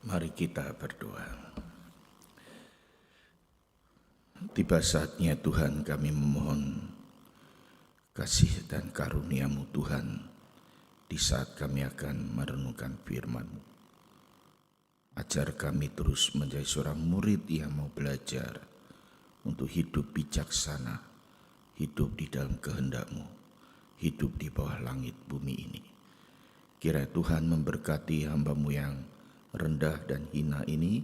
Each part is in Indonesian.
Mari kita berdoa. Tiba saatnya Tuhan, kami memohon kasih dan karunia-Mu Tuhan di saat kami akan merenungkan firman-Mu. Ajar kami terus menjadi seorang murid yang mau belajar untuk hidup bijaksana, hidup di dalam kehendak-Mu, hidup di bawah langit bumi ini. Kiranya Tuhan memberkati hamba-Mu yang rendah dan hina ini,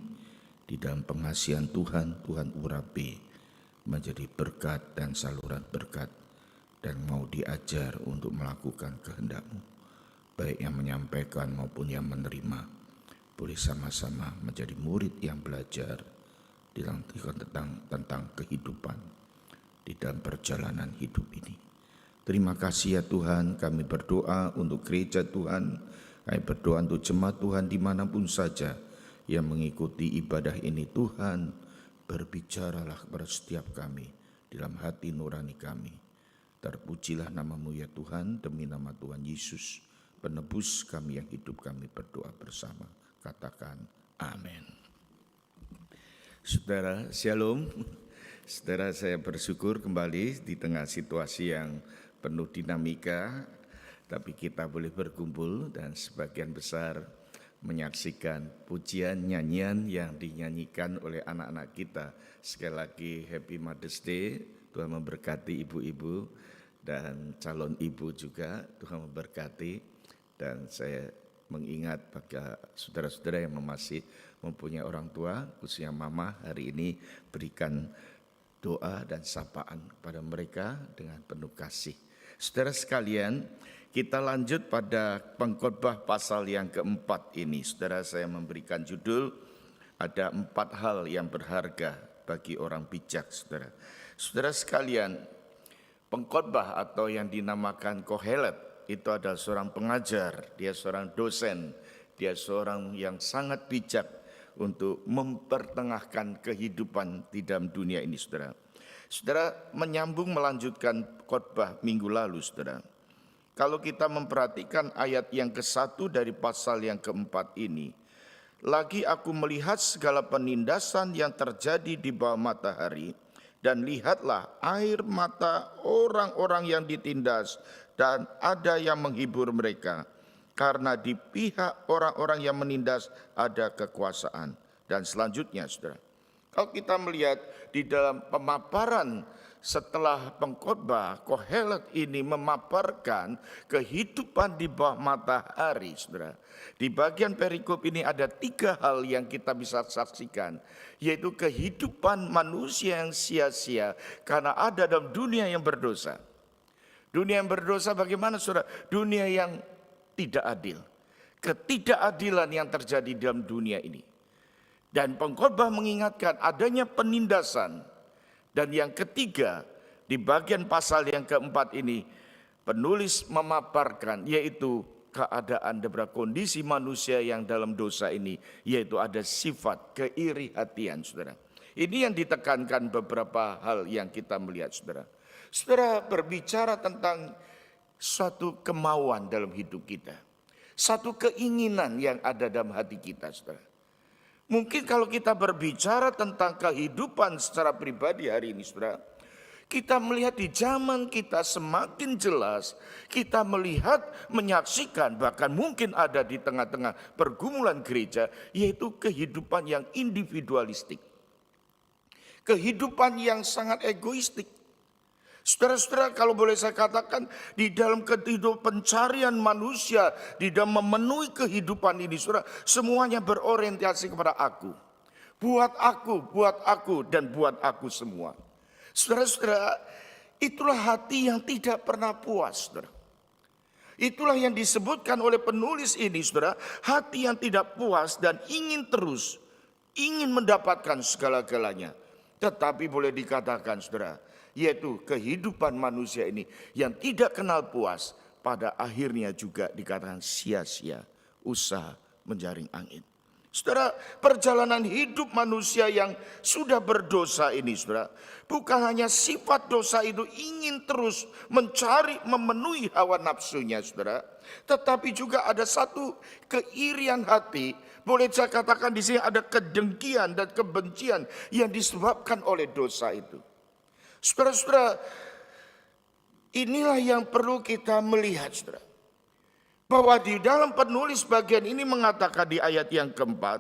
di dalam pengasihan Tuhan, Tuhan urapi menjadi berkat dan saluran berkat, dan mau diajar untuk melakukan kehendak-Mu, baik yang menyampaikan maupun yang menerima, boleh sama-sama menjadi murid yang belajar tentang kehidupan di dalam perjalanan hidup ini. Terima kasih ya Tuhan, kami berdoa untuk gereja Tuhan, kami berdoa untuk jemaat Tuhan dimanapun saja yang mengikuti ibadah ini. Tuhan, berbicaralah kepada setiap kami dalam hati nurani kami. Terpujilah nama-Mu ya Tuhan, demi nama Tuhan Yesus, penebus kami yang hidup, kami berdoa bersama. Katakan amin. Saudara, shalom. Saudara, saya bersyukur kembali di tengah situasi yang penuh dinamika, tapi kita boleh berkumpul dan sebagian besar menyaksikan pujian nyanyian yang dinyanyikan oleh anak-anak kita. Sekali lagi Happy Mother's Day, Tuhan memberkati ibu-ibu dan calon ibu juga, Tuhan memberkati. Dan saya mengingat bagi saudara-saudara yang masih mempunyai orang tua, khususnya mama, hari ini berikan doa dan sapaan kepada mereka dengan penuh kasih. Saudara sekalian, kita lanjut pada pengkhotbah pasal yang keempat ini. Saudara, saya memberikan judul, ada 4 hal yang berharga bagi orang bijak. Saudara sekalian, pengkhotbah atau yang dinamakan Kohelet itu adalah seorang pengajar, dia seorang dosen, dia seorang yang sangat bijak untuk mempertengahkan kehidupan di dalam dunia ini, saudara. Saudara, menyambung melanjutkan khotbah minggu lalu, saudara. Kalau kita memperhatikan ayat yang ke-1 dari pasal yang keempat ini, lagi aku melihat segala penindasan yang terjadi di bawah matahari, dan lihatlah air mata orang-orang yang ditindas, dan ada yang menghibur mereka, karena di pihak orang-orang yang menindas ada kekuasaan. Dan selanjutnya, saudara, kalau kita melihat di dalam pemaparan setelah pengkhotbah, Kohelet ini memaparkan kehidupan di bawah matahari, saudara. Di bagian perikop ini ada 3 hal yang kita bisa saksikan, yaitu kehidupan manusia yang sia-sia karena ada dalam dunia yang berdosa. Dunia yang berdosa bagaimana, saudara? Dunia yang tidak adil. Ketidakadilan yang terjadi dalam dunia ini. Dan pengkhotbah mengingatkan adanya penindasan. Dan yang ketiga, di bagian pasal yang keempat ini, penulis memaparkan yaitu keadaan daripada kondisi manusia yang dalam dosa ini, yaitu ada sifat keiri hatian, saudara. Ini yang ditekankan beberapa hal yang kita melihat, saudara. Saudara, berbicara tentang suatu kemauan dalam hidup kita, satu keinginan yang ada dalam hati kita, saudara. Mungkin kalau kita berbicara tentang kehidupan secara pribadi hari ini, saudara, kita melihat di zaman kita semakin jelas, kita melihat, menyaksikan, bahkan mungkin ada di tengah-tengah pergumulan gereja, yaitu kehidupan yang individualistik. Kehidupan yang sangat egoistik. Saudara-saudara, kalau boleh saya katakan, di dalam kehidupan pencarian manusia, di dalam memenuhi kehidupan ini, saudara, semuanya berorientasi kepada aku. Buat aku, dan buat aku semua. Saudara-saudara, itulah hati yang tidak pernah puas, saudara. Itulah yang disebutkan oleh penulis ini, saudara. Hati yang tidak puas dan ingin terus, ingin mendapatkan segala-galanya. Tetapi boleh dikatakan, saudara, yaitu kehidupan manusia ini yang tidak kenal puas, pada akhirnya juga dikatakan sia-sia, usaha menjaring angin. Saudara, perjalanan hidup manusia yang sudah berdosa ini, saudara, bukan hanya sifat dosa itu ingin terus mencari, memenuhi hawa nafsunya, saudara, tetapi juga ada satu keirian hati. Boleh saya katakan di sini ada kedengkian dan kebencian yang disebabkan oleh dosa itu. Saudara-saudara, inilah yang perlu kita melihat, saudara. Bahwa di dalam penulis bagian ini mengatakan di ayat yang keempat,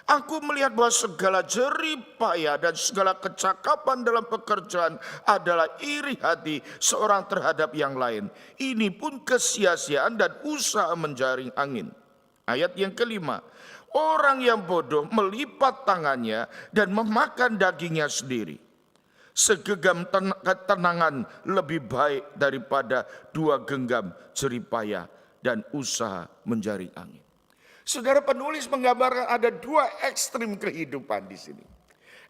aku melihat bahwa segala jerih payah dan segala kecakapan dalam pekerjaan adalah iri hati seorang terhadap yang lain. Ini pun kesia-siaan dan usaha menjaring angin. Ayat yang kelima, orang yang bodoh melipat tangannya dan memakan dagingnya sendiri. Segenggam ketenangan lebih baik daripada 2 genggam jerih payah dan usaha menjaring angin. Saudara, penulis menggambarkan ada 2 ekstrim kehidupan di sini.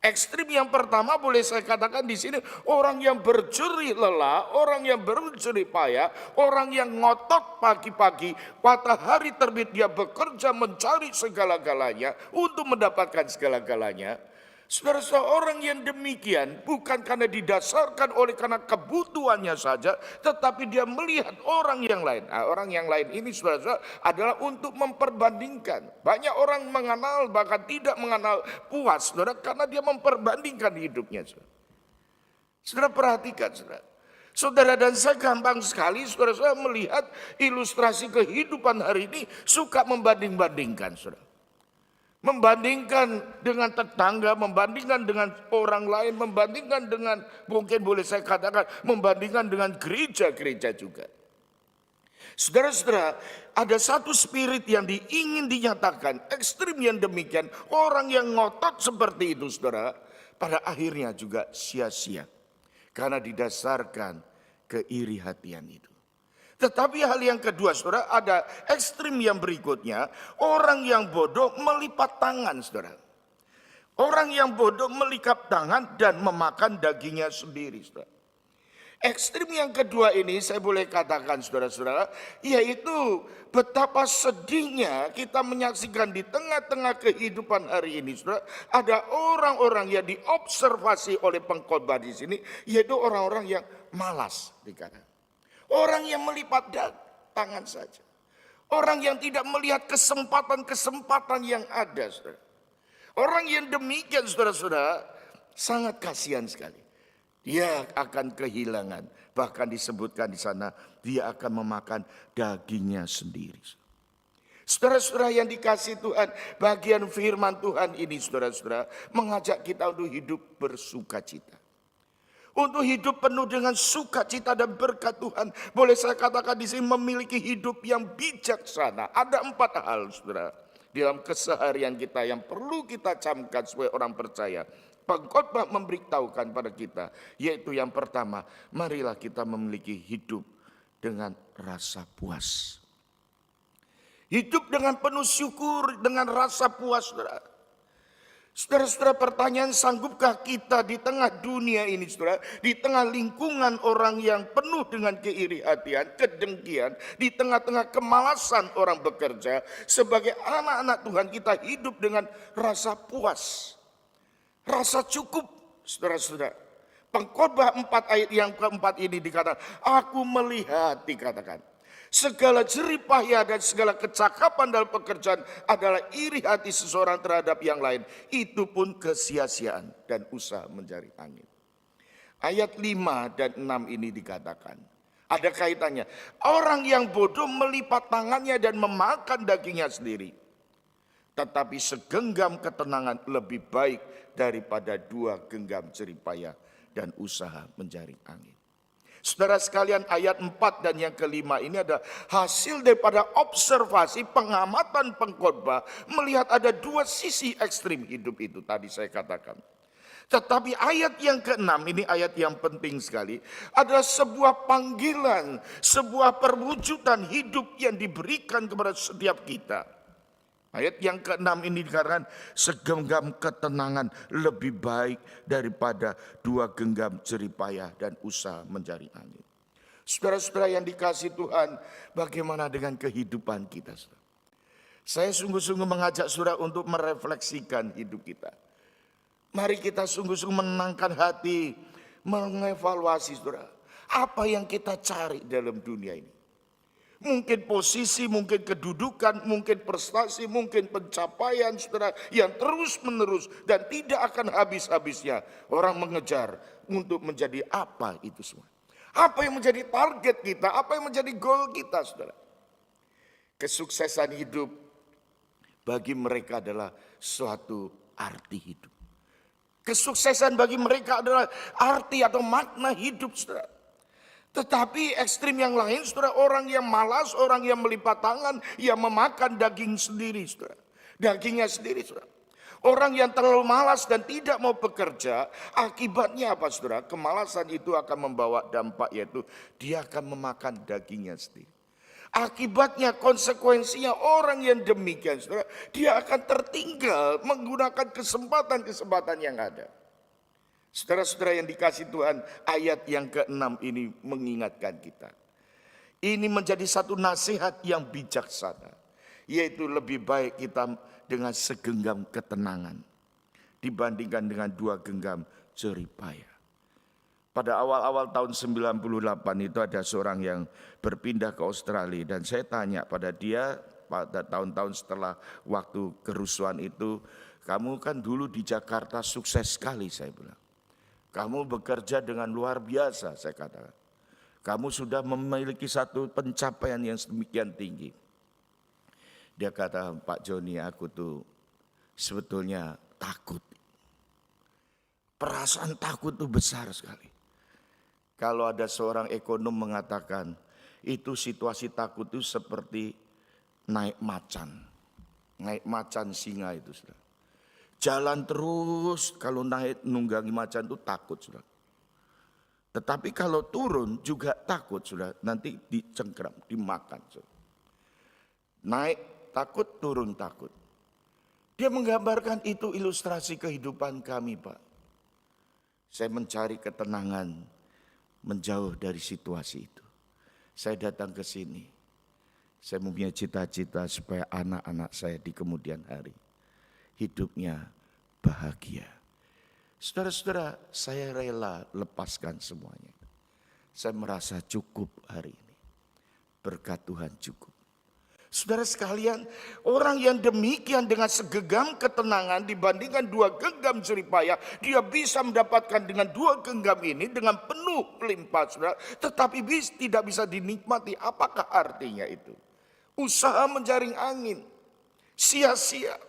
Ekstrim yang pertama boleh saya katakan di sini orang yang berjerih lelah, orang yang berjerih payah, orang yang ngotot pagi-pagi, matahari terbit dia bekerja mencari segala-galanya untuk mendapatkan segala-galanya. Saudara, seorang yang demikian bukan karena didasarkan oleh karena kebutuhannya saja, tetapi dia melihat orang yang lain. Nah, orang yang lain ini saudara adalah untuk memperbandingkan. Banyak orang mengenal bahkan tidak mengenal puas, saudara, karena dia memperbandingkan hidupnya. Saudara perhatikan, saudara. Saudara dan saya gampang sekali, saudara melihat ilustrasi kehidupan hari ini suka membanding-bandingkan, saudara. Membandingkan dengan tetangga, membandingkan dengan orang lain, membandingkan dengan, mungkin boleh saya katakan, membandingkan dengan gereja-gereja juga. Saudara-saudara, ada satu spirit yang ingin dinyatakan, ekstrim yang demikian, orang yang ngotot seperti itu, saudara, pada akhirnya juga sia-sia. Karena didasarkan keiri hatian itu. Tetapi hal yang kedua, saudara, ada ekstrim yang berikutnya. Orang yang bodoh melipat tangan, saudara. Orang yang bodoh melipat tangan dan memakan dagingnya sendiri, saudara. Ekstrim yang kedua ini saya boleh katakan, saudara-saudara, yaitu betapa sedihnya kita menyaksikan di tengah-tengah kehidupan hari ini, saudara. Ada orang-orang yang diobservasi oleh pengkhotbah di sini, yaitu orang-orang yang malas dikatakan. Orang yang melipat tangan saja. Orang yang tidak melihat kesempatan-kesempatan yang ada, saudara. Orang yang demikian, saudara-saudara, sangat kasihan sekali. Dia akan kehilangan. Bahkan disebutkan di sana, dia akan memakan dagingnya sendiri. Saudara-saudara yang dikasihi Tuhan, bagian firman Tuhan ini, saudara-saudara, mengajak kita untuk hidup bersukacita. Untuk hidup penuh dengan sukacita dan berkat Tuhan. Boleh saya katakan di sini memiliki hidup yang bijaksana. Ada 4 hal, saudara, dalam keseharian kita yang perlu kita camkan sebagai orang percaya. Pengkhotbah memberitahukan pada kita, yaitu yang pertama, marilah kita memiliki hidup dengan rasa puas. Hidup dengan penuh syukur, dengan rasa puas, saudara. Saudara-saudara, pertanyaan, sanggupkah kita di tengah dunia ini, saudara, di tengah lingkungan orang yang penuh dengan keiri-hatian, kedengkian, di tengah-tengah kemalasan orang bekerja, sebagai anak-anak Tuhan kita hidup dengan rasa puas, rasa cukup, saudara-saudara. Pengkhotbah 4 ayat yang keempat ini dikatakan, aku melihat, dikatakan, segala jerih payah dan segala kecakapan dalam pekerjaan adalah iri hati seseorang terhadap yang lain. Itu pun kesia-siaan dan usaha mencari angin. Ayat 5 dan 6 ini dikatakan, ada kaitannya. Orang yang bodoh melipat tangannya dan memakan dagingnya sendiri. Tetapi segenggam ketenangan lebih baik daripada 2 genggam jerih payah dan usaha mencari angin. Saudara sekalian, ayat 4 dan yang kelima ini ada hasil daripada observasi pengamatan pengkhotbah melihat ada 2 sisi ekstrim hidup itu tadi saya katakan. Tetapi ayat yang ke-6 ini ayat yang penting sekali, adalah sebuah panggilan, sebuah perwujudan hidup yang diberikan kepada setiap kita. Ayat yang ke-6 ini dikatakan segenggam ketenangan lebih baik daripada 2 genggam jerih payah dan usaha mencari angin. Saudara-saudara yang dikasihi Tuhan, bagaimana dengan kehidupan kita? Saya sungguh-sungguh mengajak saudara untuk merefleksikan hidup kita. Mari kita sungguh-sungguh menenangkan hati, mengevaluasi saudara. Apa yang kita cari dalam dunia ini? Mungkin posisi, mungkin kedudukan, mungkin prestasi, mungkin pencapaian saudara yang terus menerus dan tidak akan habis-habisnya. Orang mengejar untuk menjadi apa itu semua. Apa yang menjadi target kita, apa yang menjadi goal kita saudara. Kesuksesan hidup bagi mereka adalah suatu arti hidup. Kesuksesan bagi mereka adalah arti atau makna hidup saudara. Tetapi ekstrim yang lain saudara, orang yang malas, orang yang melipat tangan, yang memakan daging sendiri saudara. Dagingnya sendiri saudara. Orang yang terlalu malas dan tidak mau bekerja, akibatnya apa saudara? Kemalasan itu akan membawa dampak, yaitu dia akan memakan dagingnya sendiri. Akibatnya, konsekuensinya orang yang demikian saudara, dia akan tertinggal menggunakan kesempatan-kesempatan yang ada. Saudara-saudara yang dikasih Tuhan, ayat yang ke-6 ini mengingatkan kita. Ini menjadi satu nasihat yang bijaksana, yaitu lebih baik kita dengan segenggam ketenangan dibandingkan dengan dua genggam jeripaya. Pada awal-awal tahun 98 itu ada seorang yang berpindah ke Australia, dan saya tanya pada dia pada tahun-tahun setelah waktu kerusuhan itu, kamu kan dulu di Jakarta sukses sekali, saya bilang. Kamu bekerja dengan luar biasa, saya katakan. Kamu sudah memiliki satu pencapaian yang sedemikian tinggi. Dia kata, Pak Joni, aku tuh sebetulnya takut. Perasaan takut itu besar sekali. Kalau ada seorang ekonom mengatakan, itu situasi takut itu seperti naik macan. Naik macan singa itu sudah. Jalan terus, kalau naik nunggangi macan itu takut sudah. Tetapi kalau turun juga takut sudah. Nanti dicengkram, dimakan sudah. Naik takut, turun takut. Dia menggambarkan itu ilustrasi kehidupan kami, Pak. Saya mencari ketenangan, menjauh dari situasi itu. Saya datang ke sini. Saya mempunyai cita-cita supaya anak-anak saya di kemudian hari hidupnya bahagia. Saudara-saudara, saya rela lepaskan semuanya. Saya merasa cukup hari ini. Berkat Tuhan cukup. Saudara sekalian, orang yang demikian dengan segenggam ketenangan dibandingkan dua genggam jeripaya, dia bisa mendapatkan dengan dua genggam ini dengan penuh melimpah, saudara, tetapi tidak bisa dinikmati. Apakah artinya itu? Usaha menjaring angin, sia-sia.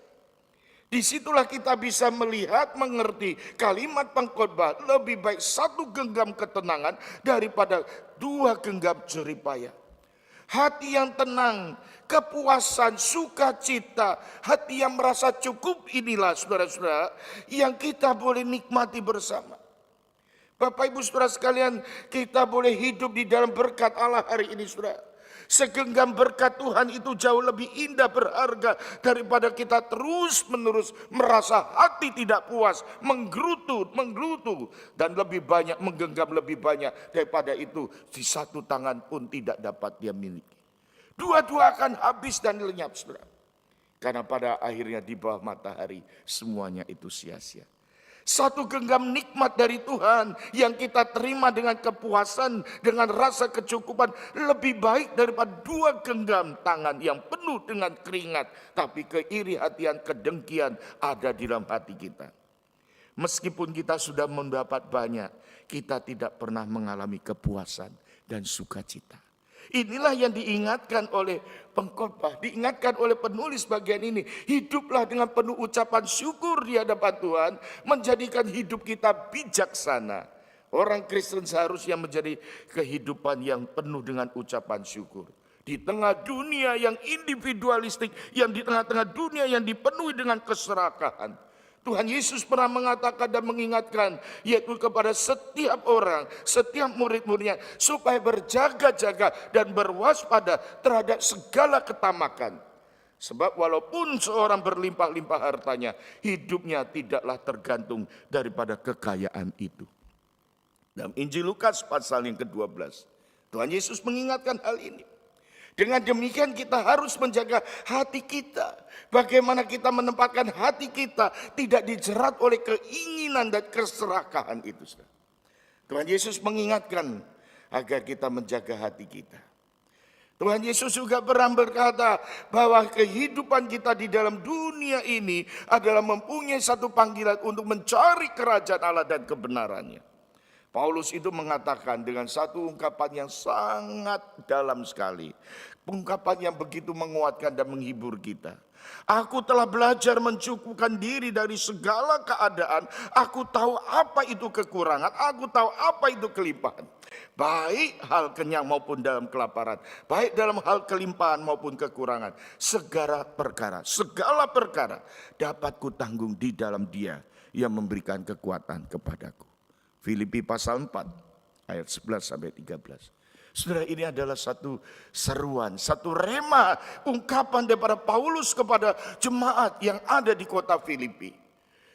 Disitulah kita bisa melihat, mengerti kalimat pengkhotbah, lebih baik satu genggam ketenangan daripada dua genggam jeripaya. Hati yang tenang, kepuasan, sukacita, hati yang merasa cukup, inilah saudara-saudara yang kita boleh nikmati bersama. Bapak Ibu saudara sekalian, kita boleh hidup di dalam berkat Allah hari ini saudara. Segenggam berkat Tuhan itu jauh lebih indah, berharga daripada kita terus menerus merasa hati tidak puas, menggerutu, dan lebih banyak menggenggam lebih banyak daripada itu di satu tangan pun tidak dapat dia miliki. Dua-dua akan habis dan lenyap saudara. Karena pada akhirnya di bawah matahari semuanya itu sia-sia. Satu genggam nikmat dari Tuhan yang kita terima dengan kepuasan, dengan rasa kecukupan lebih baik daripada dua genggam tangan yang penuh dengan keringat, tapi keiri hatian, kedengkian ada di dalam hati kita. Meskipun kita sudah mendapat banyak, kita tidak pernah mengalami kepuasan dan sukacita. Inilah yang diingatkan oleh pengkhotbah, diingatkan oleh penulis bagian ini. Hiduplah dengan penuh ucapan syukur di hadapan Tuhan, menjadikan hidup kita bijaksana. Orang Kristen seharusnya menjadi kehidupan yang penuh dengan ucapan syukur. Di tengah dunia yang individualistik, yang di tengah-tengah dunia yang dipenuhi dengan keserakahan, Tuhan Yesus pernah mengatakan dan mengingatkan, yaitu kepada setiap orang, setiap murid-muridnya, supaya berjaga-jaga dan berwaspada terhadap segala ketamakan. Sebab walaupun seorang berlimpah-limpah hartanya, hidupnya tidaklah tergantung daripada kekayaan itu. Dalam Injil Lukas pasal yang ke-12, Tuhan Yesus mengingatkan hal ini. Dengan demikian kita harus menjaga hati kita. Bagaimana kita menempatkan hati kita tidak dijerat oleh keinginan dan keserakahan itu. Tuhan Yesus mengingatkan agar kita menjaga hati kita. Tuhan Yesus juga pernah berkata bahwa kehidupan kita di dalam dunia ini adalah mempunyai satu panggilan untuk mencari kerajaan Allah dan kebenarannya. Paulus itu mengatakan dengan satu ungkapan yang sangat dalam sekali. Ungkapan yang begitu menguatkan dan menghibur kita. Aku telah belajar mencukupkan diri dari segala keadaan. Aku tahu apa itu kekurangan. Aku tahu apa itu kelimpahan. Baik hal kenyang maupun dalam kelaparan. Baik dalam hal kelimpahan maupun kekurangan. Segala perkara dapat kutanggung di dalam Dia yang memberikan kekuatan kepadaku. Filipi pasal 4 ayat 11 sampai 13. Saudara, ini adalah satu seruan, satu rema, ungkapan daripada Paulus kepada jemaat yang ada di kota Filipi.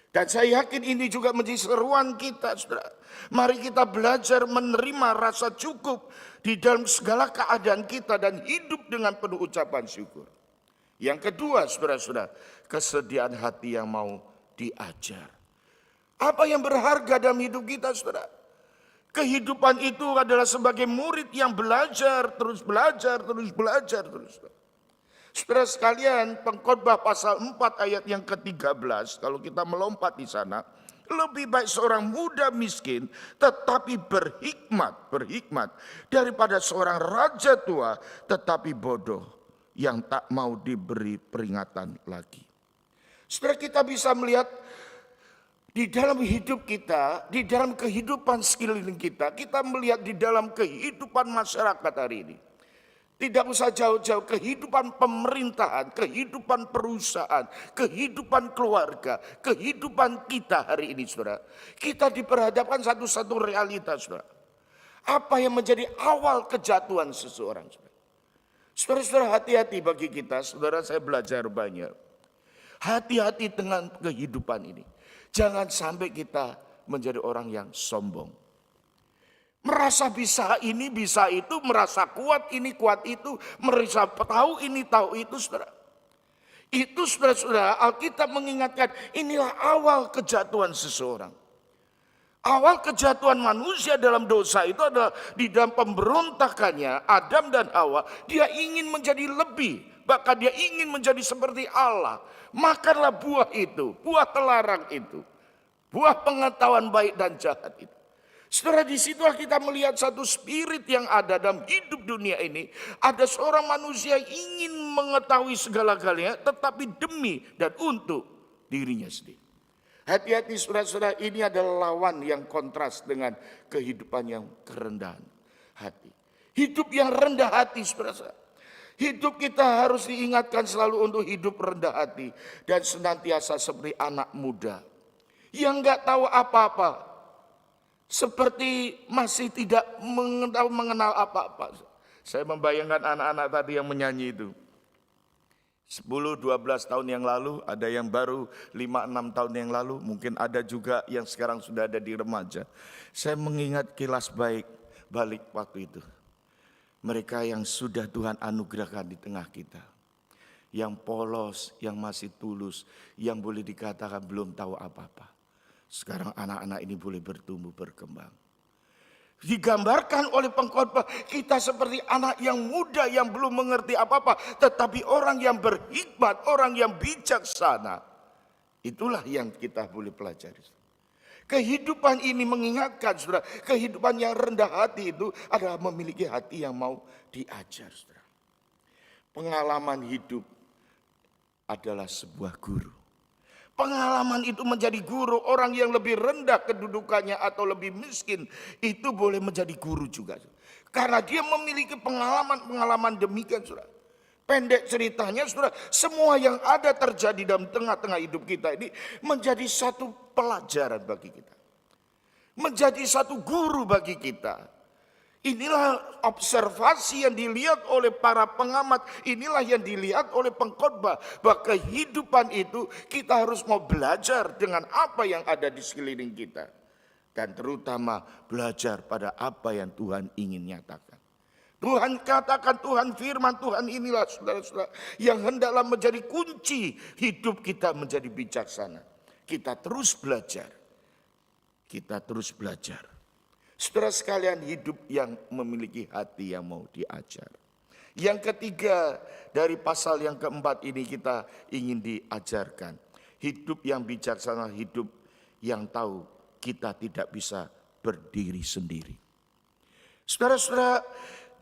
Dan saya yakin ini juga menjadi seruan kita, saudara. Mari kita belajar menerima rasa cukup di dalam segala keadaan kita dan hidup dengan penuh ucapan syukur. Yang kedua, saudara-saudara, kesediaan hati yang mau diajar. Apa yang berharga dalam hidup kita, saudara? Kehidupan itu adalah sebagai murid yang belajar, terus belajar. Saudara sekalian, Pengkhotbah pasal 4 ayat yang ke-13, kalau kita melompat di sana, lebih baik seorang muda miskin tetapi berhikmat daripada seorang raja tua tetapi bodoh yang tak mau diberi peringatan lagi. Saudara, kita bisa melihat di dalam hidup kita, di dalam kehidupan sekeliling kita, kita melihat di dalam kehidupan masyarakat hari ini. Tidak usah jauh-jauh, kehidupan pemerintahan, kehidupan perusahaan, kehidupan keluarga, kehidupan kita hari ini, saudara. Kita diperhadapkan satu realitas, saudara. Apa yang menjadi awal kejatuhan seseorang, saudara? Saudara-saudara, hati-hati bagi kita, saudara, saya belajar banyak. Hati-hati dengan kehidupan ini. Jangan sampai kita menjadi orang yang sombong. Merasa bisa ini, bisa itu, merasa kuat ini, kuat itu, merasa tahu ini, tahu itu, saudara. Itu, saudara-saudara, Alkitab mengingatkan inilah awal kejatuhan seseorang. Awal kejatuhan manusia dalam dosa itu adalah di dalam pemberontakannya, Adam dan Hawa, dia ingin menjadi lebih, bahkan dia ingin menjadi seperti Allah. Makanlah buah itu, buah terlarang itu, buah pengetahuan baik dan jahat itu. Saudara, di situ kita melihat satu spirit yang ada dalam hidup dunia ini. Ada seorang manusia yang ingin mengetahui segala-galanya, tetapi demi dan untuk dirinya sendiri. Hati-hati saudara-saudara, ini adalah lawan yang kontras dengan kehidupan yang kerendahan hati. Hidup yang rendah hati, saudara-saudara. Hidup kita harus diingatkan selalu untuk hidup rendah hati dan senantiasa seperti anak muda yang nggak tahu apa-apa, seperti masih tidak mengenal apa-apa. Saya membayangkan anak-anak tadi yang menyanyi itu. 10-12 tahun yang lalu, ada yang baru 5-6 tahun yang lalu, mungkin ada juga yang sekarang sudah ada di remaja. Saya mengingat kilas balik waktu itu. Mereka yang sudah Tuhan anugerahkan di tengah kita. Yang polos, yang masih tulus, yang boleh dikatakan belum tahu apa-apa. Sekarang anak-anak ini boleh bertumbuh, berkembang. Digambarkan oleh pengkhotbah kita seperti anak yang muda yang belum mengerti apa-apa. Tetapi orang yang berhikmat, orang yang bijaksana. Itulah yang kita boleh pelajari. Kehidupan ini mengingatkan, saudara, kehidupan yang rendah hati itu adalah memiliki hati yang mau diajar, saudara. Pengalaman hidup adalah sebuah guru. Pengalaman itu menjadi guru. Orang yang lebih rendah kedudukannya atau lebih miskin itu boleh menjadi guru juga. Karena dia memiliki pengalaman-pengalaman demikian, saudara. Pendek ceritanya, saudara, semua yang ada terjadi dalam tengah-tengah hidup kita ini menjadi satu pelajaran bagi kita. Menjadi satu guru bagi kita. Inilah observasi yang dilihat oleh para pengamat. Inilah yang dilihat oleh pengkhotbah. Bahwa kehidupan itu kita harus mau belajar dengan apa yang ada di sekeliling kita. Dan terutama belajar pada apa yang Tuhan ingin nyatakan. Tuhan katakan, Tuhan firman, Tuhan inilah saudara-saudara yang hendaklah menjadi kunci hidup kita menjadi bijaksana. Kita terus belajar. Kita terus belajar. Saudara sekalian, hidup yang memiliki hati yang mau diajar. Yang ketiga, dari pasal yang keempat ini kita ingin diajarkan. Hidup yang bijaksana, hidup yang tahu kita tidak bisa berdiri sendiri. Saudara-saudara,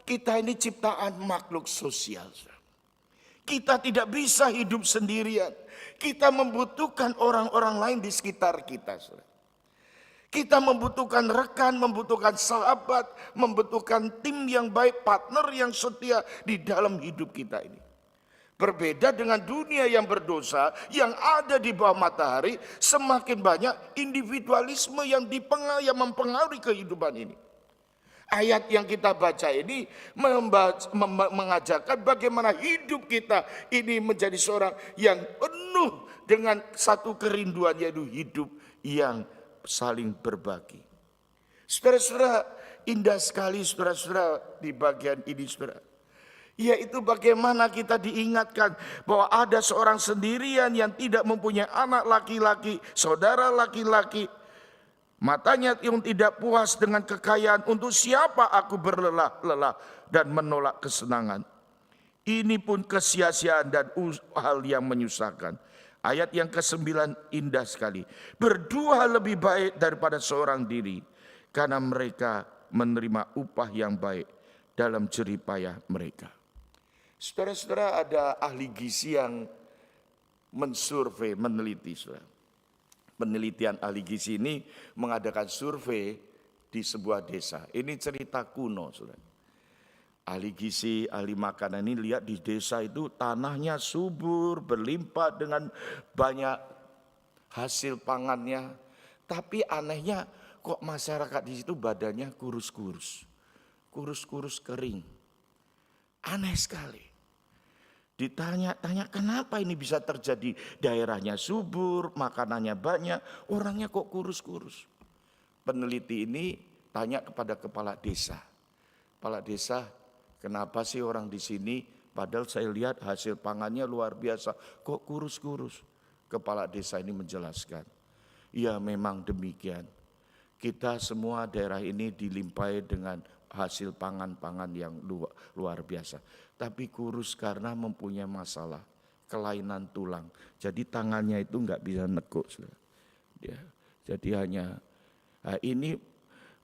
kita ini ciptaan makhluk sosial. Kita tidak bisa hidup sendirian. Kita membutuhkan orang-orang lain di sekitar kita. Kita membutuhkan rekan, membutuhkan sahabat, membutuhkan tim yang baik, partner yang setia di dalam hidup kita ini. Berbeda dengan dunia yang berdosa, yang ada di bawah matahari, semakin banyak individualisme yang mempengaruhi kehidupan ini. Ayat yang kita baca ini mengajarkan bagaimana hidup kita ini menjadi seorang yang penuh dengan satu kerinduan, yaitu hidup yang saling berbagi. Saudara-saudara, indah sekali saudara-saudara di bagian ini saudara. Yaitu bagaimana kita diingatkan bahwa ada seorang sendirian yang tidak mempunyai anak laki-laki, saudara laki-laki. Matanya yang tidak puas dengan kekayaan, untuk siapa aku berlelah-lelah dan menolak kesenangan. Ini pun kesia-siaan dan hal yang menyusahkan. Ayat yang ke-9 indah sekali. Berdua lebih baik daripada seorang diri, karena mereka menerima upah yang baik dalam jerih payah mereka. Saudara-saudara, ada ahli gizi yang mensurvei, meneliti saudara. Penelitian ahli gizi ini mengadakan survei di sebuah desa. Ini cerita kuno, saudara. Ahli gizi, ahli makanan ini lihat di desa itu tanahnya subur, berlimpah dengan banyak hasil pangannya. Tapi anehnya kok masyarakat di situ badannya kurus-kurus. Kurus-kurus kering. Aneh sekali. Ditanya-tanya kenapa ini bisa terjadi, daerahnya subur, makanannya banyak, orangnya kok kurus-kurus. Peneliti ini tanya kepada kepala desa. Kepala desa, kenapa sih orang di sini padahal saya lihat hasil pangannya luar biasa, kok kurus-kurus? Kepala desa ini menjelaskan, ya memang demikian. Kita semua daerah ini dilimpahi dengan hasil pangan-pangan yang luar biasa. Tapi kurus karena mempunyai masalah kelainan tulang. Jadi tangannya itu enggak bisa nekuk. Jadi hanya ini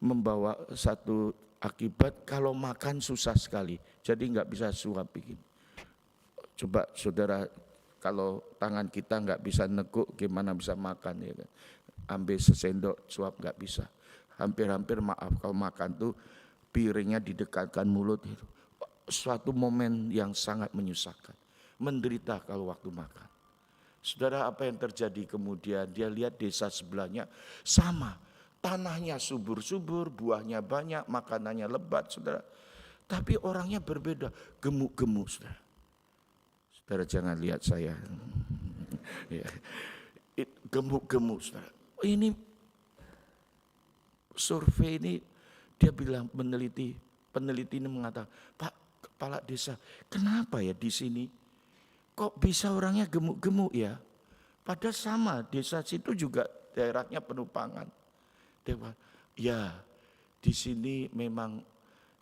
membawa satu akibat kalau makan susah sekali. Jadi enggak bisa suap bikin. Coba saudara, kalau tangan kita enggak bisa nekuk, gimana bisa makan ya kan? Ambil sesendok suap enggak bisa. Hampir-hampir maaf kalau makan tuh piringnya didekatkan mulut itu. Suatu momen yang sangat menyusahkan. Menderita kalau waktu makan. Saudara, apa yang terjadi kemudian? Dia lihat desa sebelahnya sama. Tanahnya subur-subur, buahnya banyak, makanannya lebat, saudara. Tapi orangnya berbeda, gemuk-gemuk, saudara. Saudara jangan lihat saya. Gemuk-gemuk, saudara. Ini survei ini, dia bilang peneliti ini mengatakan, Pak Kepala Desa, kenapa ya di sini kok bisa orangnya gemuk-gemuk ya? Padahal sama, desa situ juga daerahnya penuh pangan. Ya, di sini memang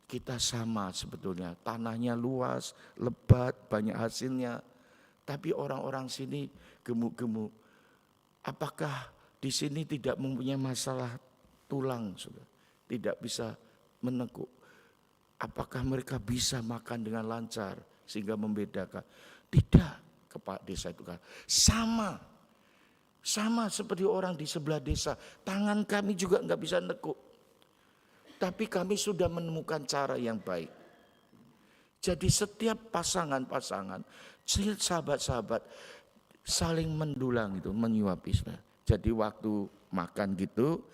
kita sama sebetulnya. Tanahnya luas, lebat, banyak hasilnya. Tapi orang-orang sini gemuk-gemuk. Apakah di sini tidak mempunyai masalah tulang, saudara? Tidak bisa menekuk. Apakah mereka bisa makan dengan lancar sehingga membedakan? Tidak, kepala desa itu kan. Sama seperti orang di sebelah desa. Tangan kami juga enggak bisa nekuk. Tapi kami sudah menemukan cara yang baik. Jadi setiap pasangan-pasangan, sahabat-sahabat saling mendulang itu, menyuapi. Jadi waktu makan gitu,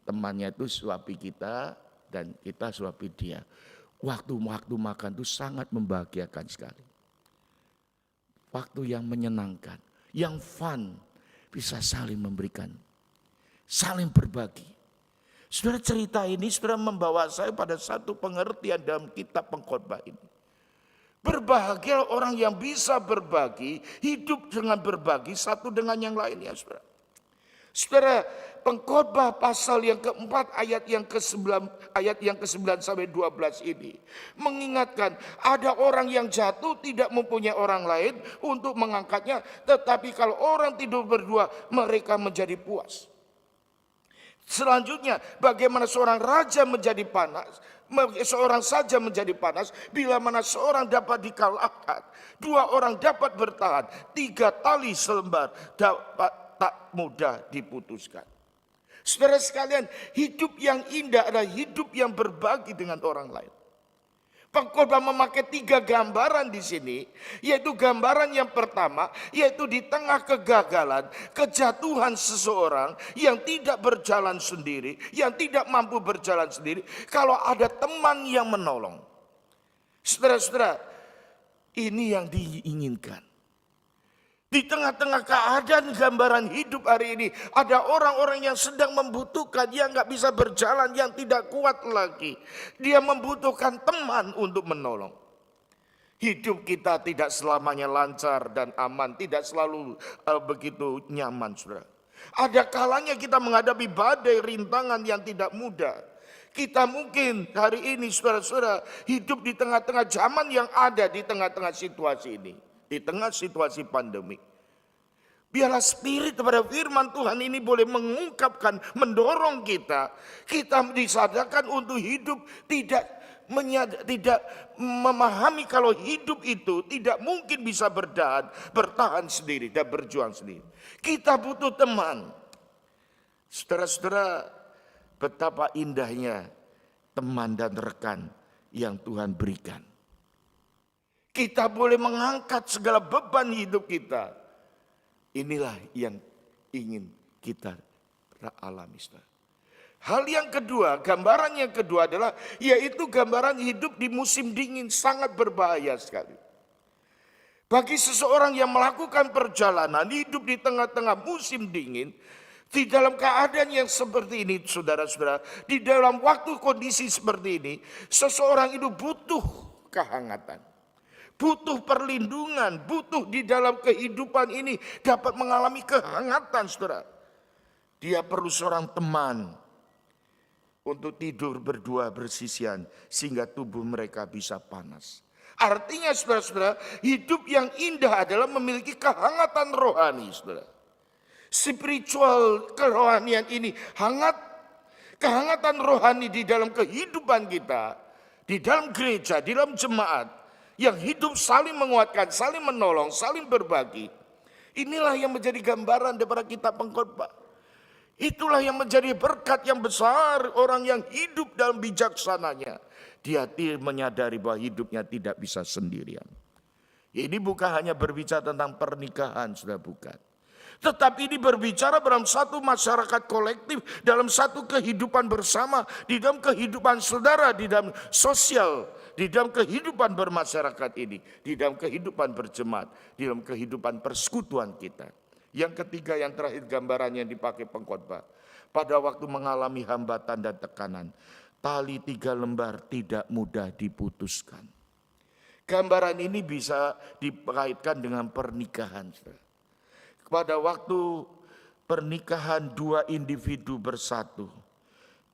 temannya itu suapi kita dan kita suapi dia. Waktu makan itu sangat membahagiakan sekali. Waktu yang menyenangkan, yang fun, bisa saling memberikan, saling berbagi. Saudara, cerita ini saudara membawa saya pada satu pengertian dalam kitab Pengkhotbah ini. Berbahagia orang yang bisa berbagi, hidup dengan berbagi satu dengan yang lainnya, saudara. Saudara, Pengkhotbah pasal yang keempat ayat yang ke-9 sampai 12 ini mengingatkan ada orang yang jatuh tidak mempunyai orang lain untuk mengangkatnya, tetapi kalau orang tidur berdua mereka menjadi puas. Selanjutnya, bagaimana seorang raja menjadi panas, seorang saja menjadi panas bila mana seorang dapat dikalahkan, dua orang dapat bertahan, tiga tali selembar dapat tak mudah diputuskan. Saudara sekalian, hidup yang indah adalah hidup yang berbagi dengan orang lain. Pengkhotbah memakai 3 gambaran di sini, yaitu gambaran yang pertama, yaitu di tengah kegagalan, kejatuhan seseorang yang tidak berjalan sendiri, yang tidak mampu berjalan sendiri, kalau ada teman yang menolong. Saudara-saudara, ini yang diinginkan. Di tengah-tengah keadaan gambaran hidup hari ini, ada orang-orang yang sedang membutuhkan, yang gak bisa berjalan, yang tidak kuat lagi. Dia membutuhkan teman untuk menolong. Hidup kita tidak selamanya lancar dan aman, tidak selalu begitu nyaman, saudara. Ada kalanya kita menghadapi badai rintangan yang tidak mudah. Kita mungkin hari ini, saudara-saudara, hidup di tengah-tengah zaman yang ada, di tengah-tengah situasi ini. Di tengah situasi pandemi. Biarlah spirit pada firman Tuhan ini boleh mengungkapkan, mendorong kita. Kita disadarkan untuk hidup tidak memahami kalau hidup itu tidak mungkin bisa bertahan sendiri dan berjuang sendiri. Kita butuh teman. Saudara-saudara, betapa indahnya teman dan rekan yang Tuhan berikan. Kita boleh mengangkat segala beban hidup kita. Inilah yang ingin kita alami. Hal yang kedua, gambaran yang kedua adalah yaitu gambaran hidup di musim dingin, sangat berbahaya sekali. Bagi seseorang yang melakukan perjalanan hidup di tengah-tengah musim dingin, di dalam keadaan yang seperti ini, saudara-saudara, di dalam waktu kondisi seperti ini, seseorang itu butuh kehangatan. Butuh perlindungan, butuh di dalam kehidupan ini dapat mengalami kehangatan, saudara. Dia perlu seorang teman untuk tidur berdua bersisian sehingga tubuh mereka bisa panas. Artinya, saudara-saudara, hidup yang indah adalah memiliki kehangatan rohani, saudara. Spiritual kerohanian ini hangat, kehangatan rohani di dalam kehidupan kita, di dalam gereja, di dalam jemaat, yang hidup saling menguatkan, saling menolong, saling berbagi. Inilah yang menjadi gambaran daripada kitab Pengkhotbah. Itulah yang menjadi berkat yang besar orang yang hidup dalam bijaksananya. Dia menyadari bahwa hidupnya tidak bisa sendirian. Ini bukan hanya berbicara tentang pernikahan, sudah bukan. Tetapi ini berbicara dalam satu masyarakat kolektif, dalam satu kehidupan bersama, di dalam kehidupan saudara, di dalam sosial, di dalam kehidupan bermasyarakat ini, di dalam kehidupan berjemaat, di dalam kehidupan persekutuan kita. Yang ketiga, yang terakhir gambarannya yang dipakai Pengkhotbah. Pada waktu mengalami hambatan dan tekanan, tali 3 lembar tidak mudah diputuskan. Gambaran ini bisa dikaitkan dengan pernikahan. Pada waktu pernikahan 2 individu bersatu,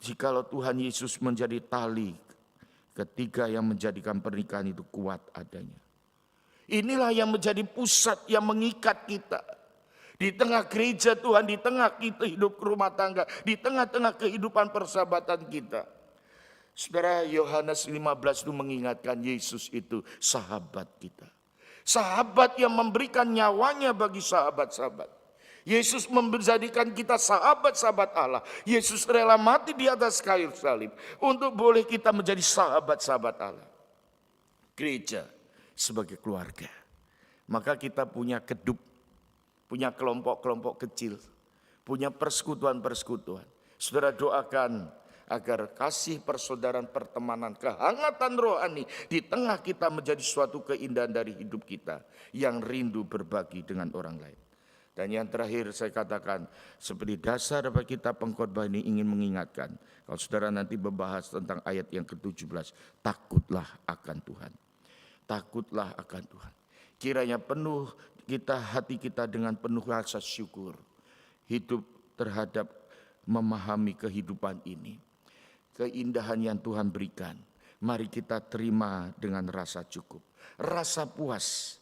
jikalau Tuhan Yesus menjadi tali ketiga yang menjadikan pernikahan itu kuat adanya. Inilah yang menjadi pusat yang mengikat kita. Di tengah gereja Tuhan, di tengah kita hidup rumah tangga, di tengah-tengah kehidupan persahabatan kita. Saudara, Yohanes 15 itu mengingatkan Yesus itu sahabat kita. Sahabat yang memberikan nyawanya bagi sahabat-sahabat. Yesus menjadikan kita sahabat-sahabat Allah. Yesus rela mati di atas kayu salib untuk boleh kita menjadi sahabat-sahabat Allah. Gereja sebagai keluarga. Maka kita punya kedup, punya kelompok-kelompok kecil, punya persekutuan-persekutuan. Saudara, doakan agar kasih persaudaraan, pertemanan, kehangatan rohani di tengah kita menjadi suatu keindahan dari hidup kita yang rindu berbagi dengan orang lain. Dan yang terakhir saya katakan, seperti dasar bagi kita pengkhotbah ini ingin mengingatkan, kalau saudara nanti membahas tentang ayat yang ke-17, takutlah akan Tuhan. Takutlah akan Tuhan. Kiranya penuh hati kita dengan penuh rasa syukur. Hidup terhadap memahami kehidupan ini. Keindahan yang Tuhan berikan. Mari kita terima dengan rasa cukup. Rasa puas.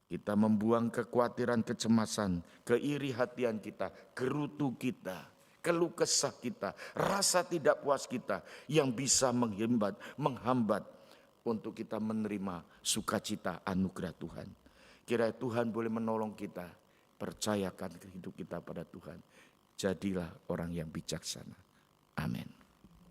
Kita membuang kekhawatiran, kecemasan, keiri hatian kita, gerutu kita, keluh kesah kita, rasa tidak puas kita yang bisa menghambat untuk kita menerima sukacita anugerah Tuhan. Kiranya Tuhan boleh menolong kita, percayakan hidup kita pada Tuhan. Jadilah orang yang bijaksana. Amin.